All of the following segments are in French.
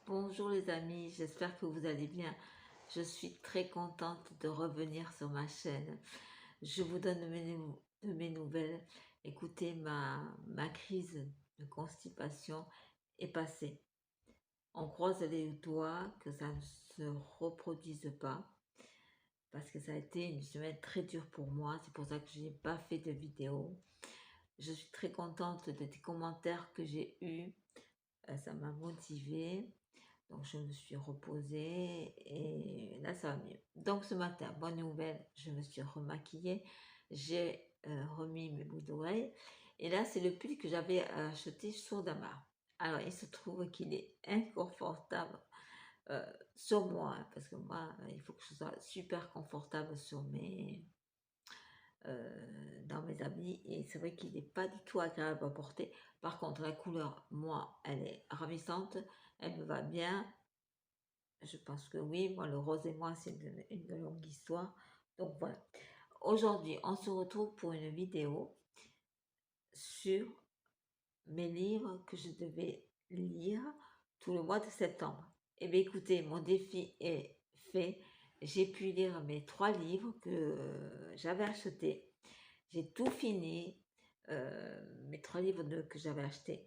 Bonjour les amis, j'espère que vous allez bien. Je suis très contente de revenir sur ma chaîne. Je vous donne de mes nouvelles. Écoutez, ma crise de constipation est passée. On croise les doigts que ça ne se reproduise pas parce que ça a été une semaine très dure pour moi. C'est pour ça que je n'ai pas fait de vidéo. Je suis très contente des commentaires que j'ai eus. Ça m'a motivée. Donc, je me suis reposée et là, ça va mieux. Donc, ce matin, bonne nouvelle, je me suis remaquillée. J'ai remis mes boucles d'oreilles. Et là, c'est le pull que j'avais acheté sur Damar. Alors, il se trouve qu'il est inconfortable sur moi, hein, parce que moi, il faut que je sois super confortable dans mes habits. Et c'est vrai qu'il n'est pas du tout agréable à porter. Par contre, la couleur, moi, elle est ravissante. Elle me va bien. Je pense que oui, moi le rose et moi c'est une longue histoire. Donc voilà. Aujourd'hui, on se retrouve pour une vidéo sur mes livres que je devais lire tout le mois de septembre. Eh bien écoutez, mon défi est fait. J'ai pu lire mes 3 livres que j'avais achetés. J'ai tout fini, mes 3 livres que j'avais achetés.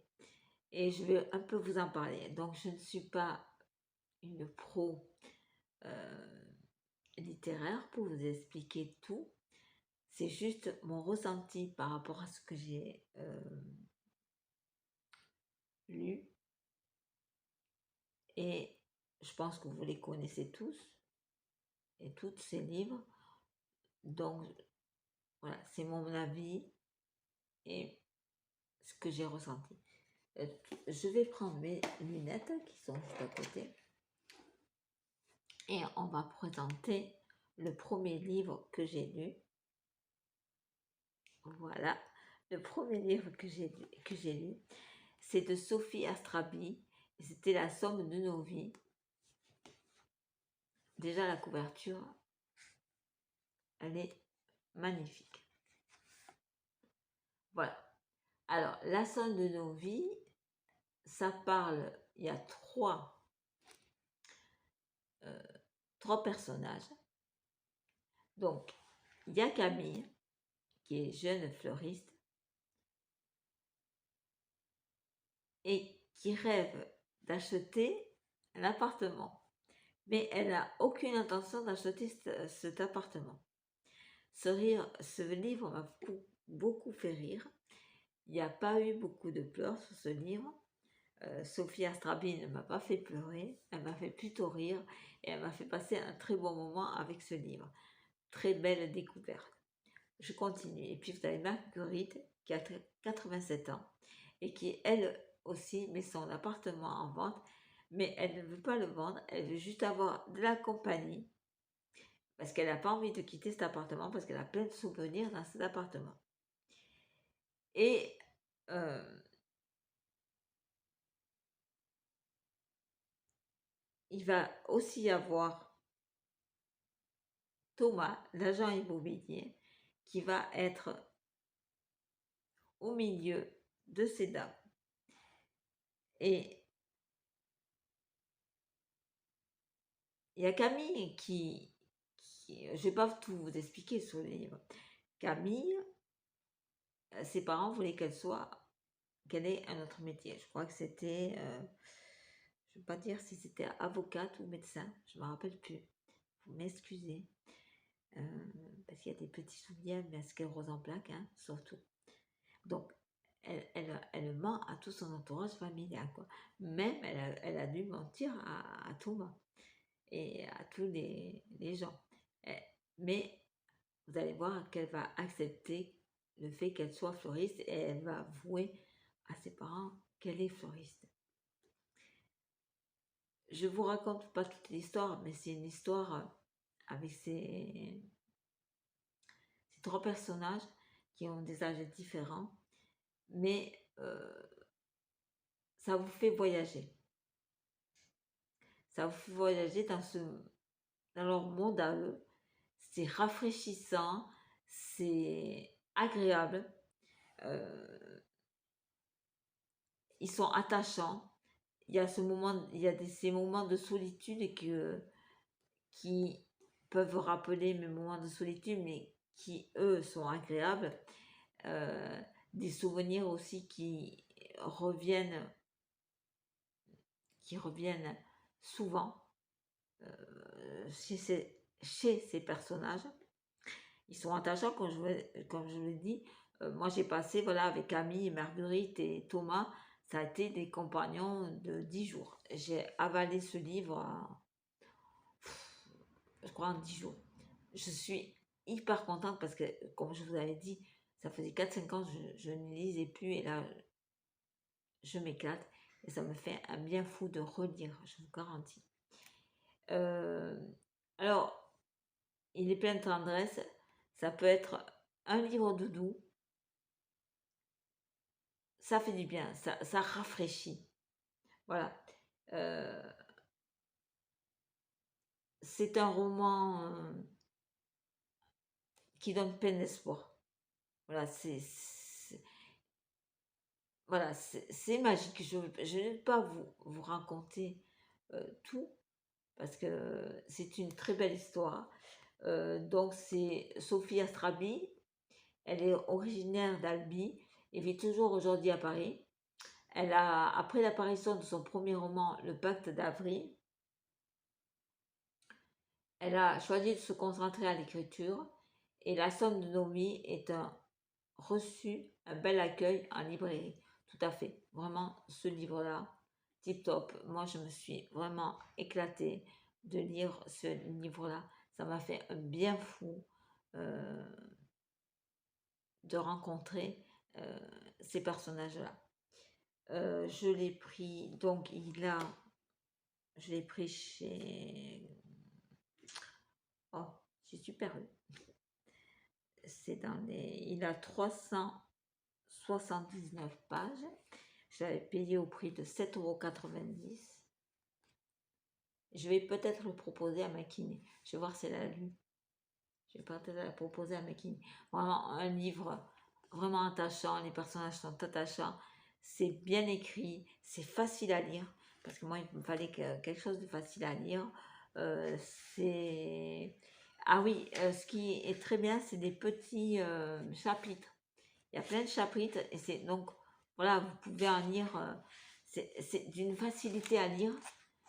Et je vais un peu vous en parler. Donc je ne suis pas une pro littéraire pour vous expliquer tout. C'est juste mon ressenti par rapport à ce que j'ai lu. Et je pense que vous les connaissez tous et toutes ces livres. Donc voilà, c'est mon avis et ce que j'ai ressenti. Je vais prendre mes lunettes qui sont juste à côté et on va présenter le premier livre que j'ai lu. Voilà, le premier livre que j'ai lu, c'est de Sophie Astrabi. C'était La somme de nos vies. Déjà la couverture, elle est magnifique. Voilà. Alors, La somme de nos vies, ça parle, il y a trois personnages. Donc, il y a Camille, qui est jeune fleuriste, et qui rêve d'acheter un appartement. Mais elle n'a aucune intention d'acheter cet appartement. Ce livre m'a beaucoup fait rire. Il n'y a pas eu beaucoup de pleurs sur ce livre. Sophie Astrabi ne m'a pas fait pleurer, elle m'a fait plutôt rire et elle m'a fait passer un très bon moment avec ce livre. Très belle découverte. Je continue. Et puis vous avez Marguerite qui a 87 ans et qui elle aussi met son appartement en vente, mais elle ne veut pas le vendre, elle veut juste avoir de la compagnie parce qu'elle n'a pas envie de quitter cet appartement parce qu'elle a plein de souvenirs dans cet appartement. Et il va aussi y avoir Thomas, l'agent immobilier, qui va être au milieu de ces dames. Et il y a Camille je ne vais pas tout vous expliquer sur le livre. Camille, ses parents voulaient qu'elle ait un autre métier. Je crois que c'était, je ne vais pas dire si c'était avocate ou médecin, je ne me rappelle plus. Vous m'excusez, parce qu'il y a des petits souvenirs, mais ce qu'elle rose en plaque, hein, surtout. Donc, elle ment à tout son entourage familial, quoi. Même, elle a dû mentir à Thomas et à tous les gens. Mais vous allez voir qu'elle va accepter le fait qu'elle soit fleuriste et elle va avouer à ses parents qu'elle est fleuriste. Je vous raconte pas toute l'histoire, mais c'est une histoire avec ces 3 personnages qui ont des âges différents, mais ça vous fait voyager. Ça vous fait voyager dans leur monde à eux. C'est rafraîchissant, c'est agréable. Ils sont attachants. il y a ce moment, il y a ces moments de solitude qui peuvent rappeler mes moments de solitude, mais qui, eux, sont agréables. Des souvenirs aussi reviennent, qui reviennent souvent chez ces personnages. Ils sont attachants, comme je l'ai dit. Moi, j'ai passé, voilà, avec Camille, Marguerite et Thomas, ça a été des compagnons de 10 jours. J'ai avalé ce livre, je crois, en 10 jours. Je suis hyper contente parce que, comme je vous avais dit, ça faisait 4-5 ans que je ne lisais plus et là, je m'éclate et ça me fait un bien fou de relire, je vous garantis. Alors, il est plein de tendresse. Ça peut être un livre doudou. Ça fait du bien, ça rafraîchit. Voilà. C'est un roman qui donne plein d'espoir. Voilà, voilà, c'est magique. Je ne vais pas vous raconter tout parce que c'est une très belle histoire. Donc, c'est Sophie Astrabi. Elle est originaire d'Albi et vit toujours aujourd'hui à Paris. Après l'apparition de son premier roman, Le Pacte d'Avril, elle a choisi de se concentrer à l'écriture et La Somme de nos vies est reçu un bel accueil en librairie. Tout à fait. Vraiment, ce livre-là, tip top. Moi, je me suis vraiment éclatée de lire ce livre-là. Ça m'a fait un bien fou de rencontrer ces personnages-là. Je l'ai pris, donc je l'ai pris chez... Oh, j'ai super lu. C'est il a 379 pages. Je l'avais payé au prix de 7,90 €. Je vais peut-être le proposer à ma kiné. Je vais voir si elle a lu. Je vais peut-être la proposer à ma kiné. Vraiment un livre vraiment attachant. Les personnages sont attachants. C'est bien écrit. C'est facile à lire. Parce que moi, il me fallait quelque chose de facile à lire. Ah oui, ce qui est très bien, c'est des petits chapitres. Il y a plein de chapitres et c'est donc, voilà, vous pouvez en lire. C'est d'une facilité à lire.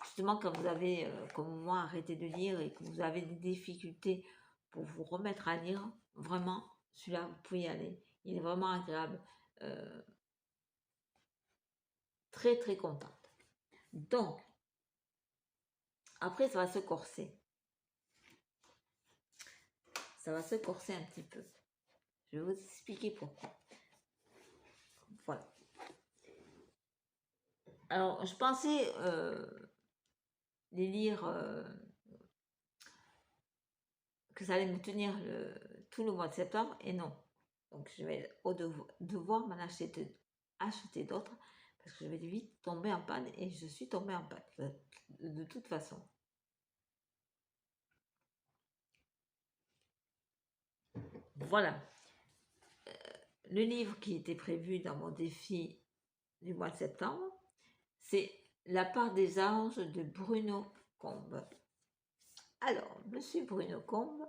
Justement, quand vous avez, comme moi, arrêté de lire et que vous avez des difficultés pour vous remettre à lire, vraiment, celui-là, vous pouvez y aller. Il est vraiment agréable. Très, très contente. Donc, après, ça va se corser. Ça va se corser un petit peu. Je vais vous expliquer pourquoi. Voilà. Alors, je pensais les lire, que ça allait me tenir tout le mois de septembre, et non. Donc, je vais devoir m'en acheter d'autres, parce que je vais vite tomber en panne, et je suis tombée en panne, de toute façon. Voilà. Le livre qui était prévu dans mon défi du mois de septembre, c'est La part des anges de Bruno Combe. Alors, monsieur Bruno Combe,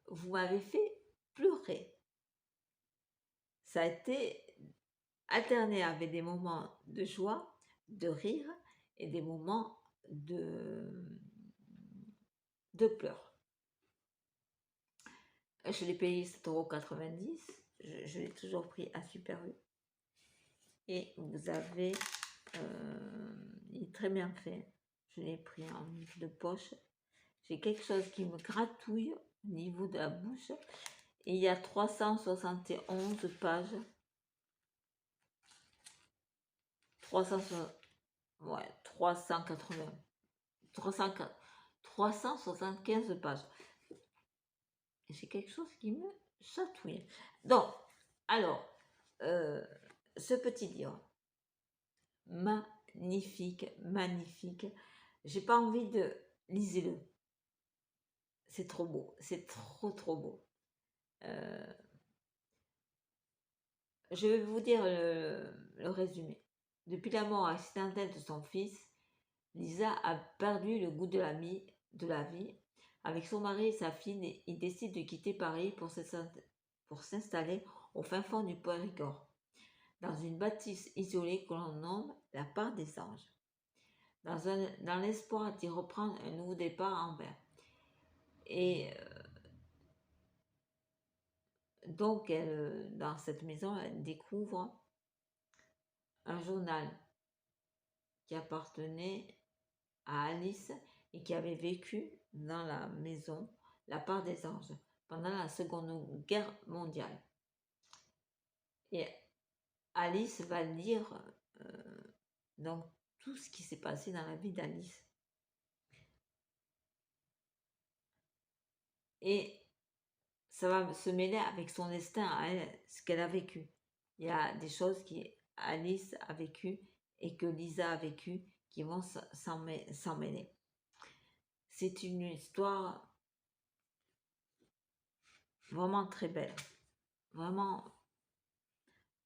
vous m'avez fait pleurer. Ça a été alterné avec des moments de joie, de rire et des moments de pleurs. Je l'ai payé 7,90 €. Je l'ai toujours pris à Super U. Et vous avez... il est très bien fait. Je l'ai pris en livre de poche. J'ai quelque chose qui me gratouille au niveau de la bouche. Et il y a 371 pages. 380, ouais, 375 pages. Et c'est quelque chose qui me chatouille. Donc, alors, ce petit livre, magnifique, magnifique. J'ai pas envie de... Lisez-le. C'est trop beau. C'est trop, trop beau. Je vais vous dire le résumé. Depuis la mort accidentelle de son fils, Lisa a perdu le goût de la vie. Avec son mari et sa fille, ils décident de quitter Paris pour s'installer au fin fond du Périgord, dans une bâtisse isolée que l'on nomme la Part des Anges, dans l'espoir d'y reprendre un nouveau départ en mer. Et donc, dans cette maison, elle découvre un journal qui appartenait à Alice et qui avait vécu dans la maison La Part des Anges pendant la Seconde Guerre mondiale. Et Alice va lire donc tout ce qui s'est passé dans la vie d'Alice. Et ça va se mêler avec son destin à elle, ce qu'elle a vécu. Il y a des choses que Alice a vécues et que Lisa a vécues qui vont s'en mêler. C'est une histoire vraiment très belle. Vraiment,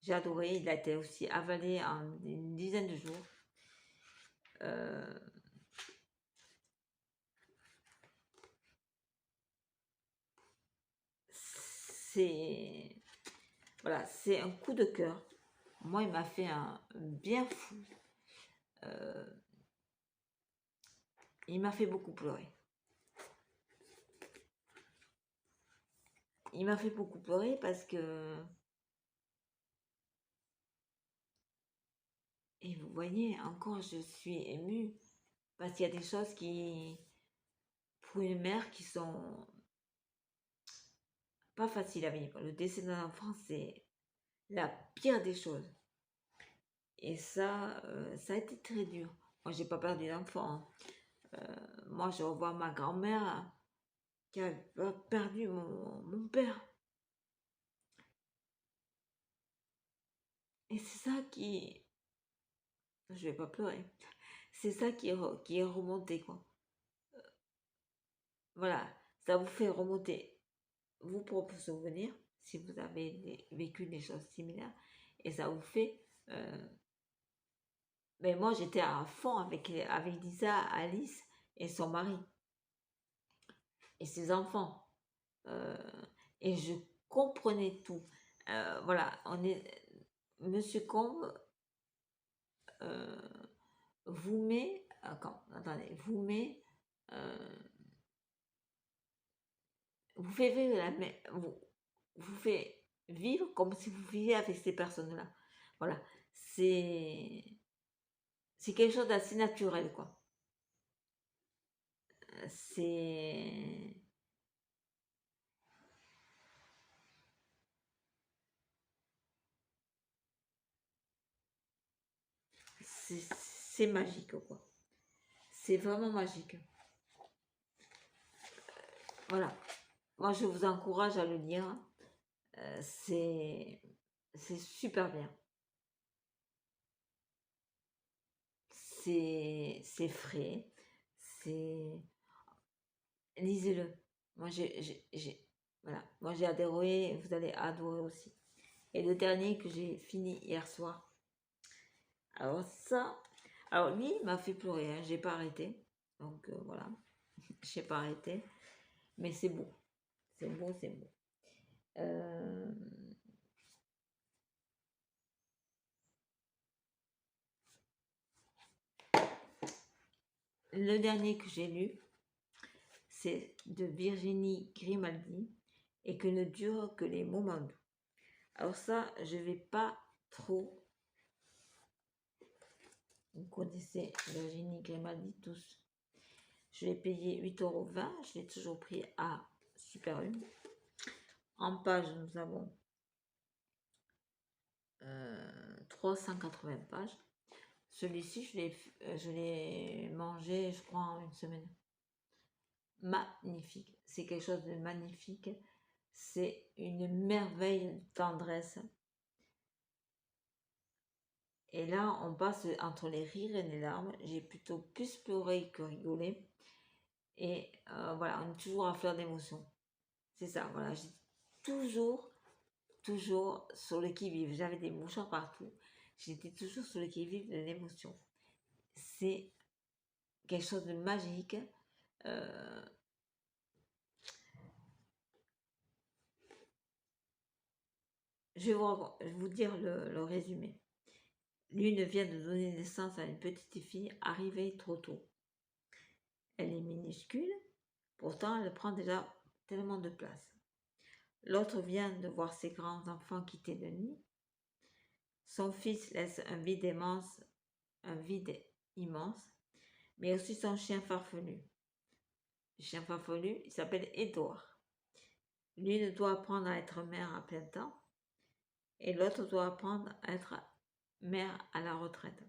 j'ai adoré. Il a été aussi avalé en une dizaine de jours. C'est voilà, c'est un coup de cœur. Moi, il m'a fait un bien fou. Il m'a fait beaucoup pleurer. Il m'a fait beaucoup pleurer parce que, et vous voyez, encore je suis émue parce qu'il y a des choses qui, pour une mère, qui sont pas faciles à vivre. Le décès d'un enfant, c'est la pire des choses. Et ça, ça a été très dur. Moi, j'ai pas perdu d'enfant. Moi, je revois ma grand-mère qui a perdu mon père. Et c'est ça qui... Je vais pas pleurer. C'est ça qui est remonté, quoi. Voilà, ça vous fait remonter vos propres souvenirs, si vous avez vécu des choses similaires, et ça vous fait... Mais moi, j'étais à fond avec Lisa, Alice et son mari, et ses enfants. Et je comprenais tout. Voilà, Monsieur Combe vous met, attendez, vous fait vivre vous fait vivre comme si vous viviez avec ces personnes-là. Voilà, c'est quelque chose d'assez naturel, quoi. C'est c'est magique, quoi. C'est vraiment magique. Voilà. Moi, je vous encourage à le lire. C'est super bien. C'est frais. C'est lisez-le. Moi, voilà. Moi, j'ai adoré. Vous allez adorer aussi. Et le dernier que j'ai fini hier soir. Alors ça, alors lui, il m'a fait pleurer. Hein. J'ai pas arrêté. Donc voilà, j'ai pas arrêté. Mais c'est beau. C'est beau, c'est beau. Le dernier que j'ai lu, c'est de Virginie Grimaldi et que ne durent que les moments doux. Alors ça, je vais pas trop... Vous connaissez Virginie Grimaldi tous. Je l'ai payé 8,20 €. Je l'ai toujours pris à Super U. En page, nous avons 380 pages. Celui-ci, je l'ai mangé, je crois, en une semaine. Magnifique. C'est quelque chose de magnifique. C'est une merveille de tendresse. Et là, on passe entre les rires et les larmes. J'ai plutôt plus pleuré que rigolé. Et voilà, on est toujours à fleur d'émotion. C'est ça, voilà. J'ai toujours sur le qui-vive. J'avais des mouchoirs partout. J'étais toujours sur le qui-vive de l'émotion. C'est quelque chose de magique. Euh, je vais vous dire le résumé. L'une vient de donner naissance à une petite fille arrivée trop tôt. Elle est minuscule, pourtant elle prend déjà tellement de place. L'autre vient de voir ses grands-enfants quitter le nid. Son fils laisse un vide immense, mais aussi son chien farfelu. Le chien farfelu, il s'appelle Édouard. L'une doit apprendre à être mère à plein temps et l'autre doit apprendre à être mère à la retraite.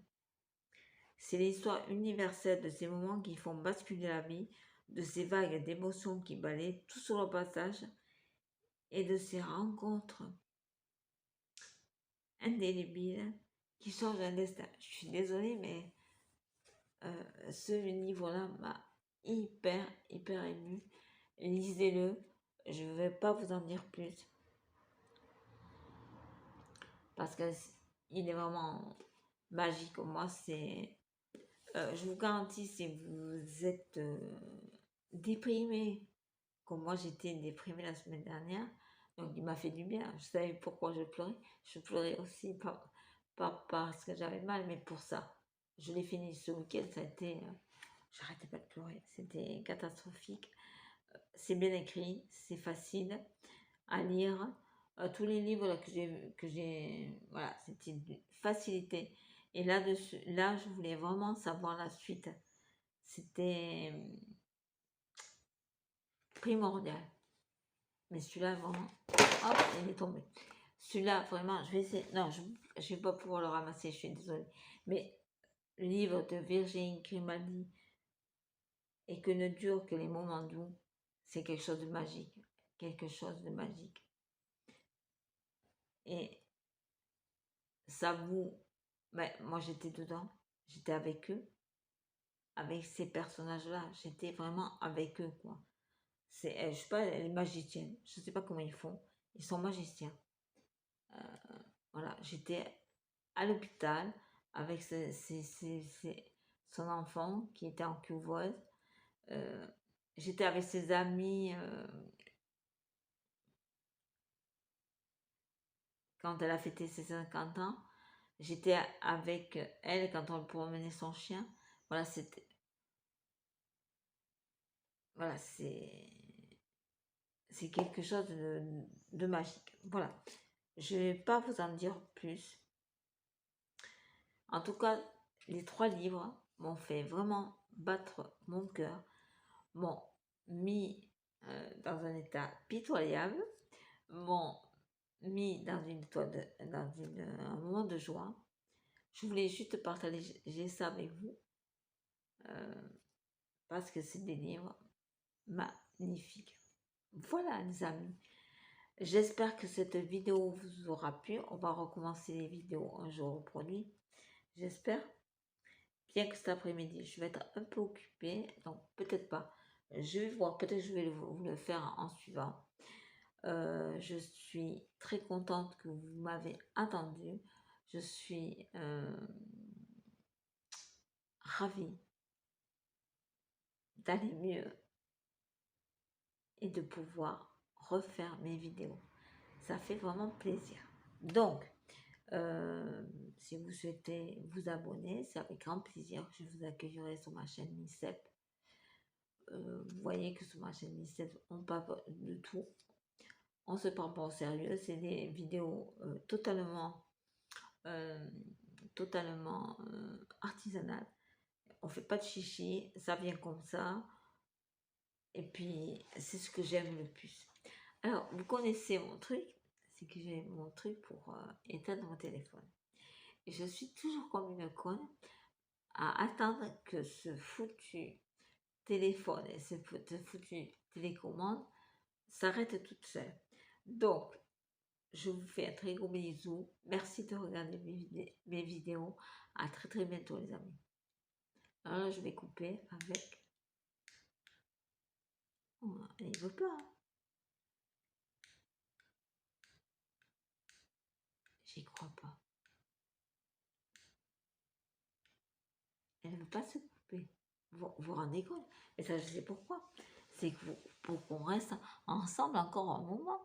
C'est l'histoire universelle de ces moments qui font basculer la vie, de ces vagues d'émotions qui balayent tout sur le passage et de ces rencontres indélébiles qui changent un destin. Je suis désolée, mais ce livre-là m'a hyper ému. Lisez-le, je ne vais pas vous en dire plus parce que il est vraiment magique. Moi, c'est, je vous garantis, si vous êtes déprimé, comme moi j'étais déprimée la semaine dernière, donc il m'a fait du bien. Je savais pourquoi je pleurais. Je pleurais aussi pas parce que j'avais mal, mais pour ça. Je l'ai fini ce week-end, ça a été, j'arrêtais pas de pleurer. C'était catastrophique. C'est bien écrit, c'est facile à lire. Tous les livres là, que j'ai, voilà, c'était une facilité. Et là-dessus, là, je voulais vraiment savoir la suite. C'était primordial. Mais celui-là, vraiment, hop, il est tombé. Celui-là, vraiment, je vais essayer. Non, je ne vais pas pouvoir le ramasser, je suis désolée. Mais le livre de Virginie Grimaldi, et que ne durent que les moments doux, c'est quelque chose de magique. Quelque chose de magique. Et ça vous. Ben, moi, j'étais dedans. J'étais avec eux. Avec ces personnages-là. J'étais vraiment avec eux, quoi. C'est, je sais pas, les magiciennes. Je sais pas comment ils font. Ils sont magiciens. Voilà, j'étais à l'hôpital avec son enfant qui était en couveuse. J'étais avec ses amis quand elle a fêté ses 50 ans. J'étais avec elle quand on promenait son chien. Voilà, voilà, c'est quelque chose de magique. Voilà, je ne vais pas vous en dire plus. En tout cas, les 3 livres m'ont fait vraiment battre mon cœur, m'ont mis dans un état pitoyable, m'ont mis dans un moment de joie. Je voulais juste partager ça avec vous parce que c'est des livres magnifiques. Voilà les amis, j'espère que cette vidéo vous aura plu. On va recommencer les vidéos un jour au produit, j'espère. Bien que cet après-midi, je vais être un peu occupée, donc peut-être pas. Je vais voir, peut-être je vais vous le faire en suivant. Je suis très contente que vous m'avez attendu. Je suis ravie d'aller mieux et de pouvoir refaire mes vidéos. Ça fait vraiment plaisir. Donc, si vous souhaitez vous abonner, c'est avec grand plaisir que je vous accueillerai sur ma chaîne Nicep. Vous voyez que sur ma chaîne Nicep, on parle de tout. On se prend pas au sérieux. C'est des vidéos totalement artisanales. On fait pas de chichi, ça vient comme ça. Et puis, c'est ce que j'aime le plus. Alors, vous connaissez mon truc, c'est que j'ai mon truc pour éteindre mon téléphone. Et je suis toujours comme une conne à attendre que ce foutu téléphone et cette foutue télécommande s'arrêtent toute seule. Donc, je vous fais un très gros bisou. Merci de regarder mes vidéos. À très très bientôt les amis. Alors, je vais couper avec... Oh, il veut pas. J'y crois pas. ne veut pas se couper. Vous vous rendez compte? Et ça, je sais pourquoi. C'est que pour qu'on reste ensemble encore un moment.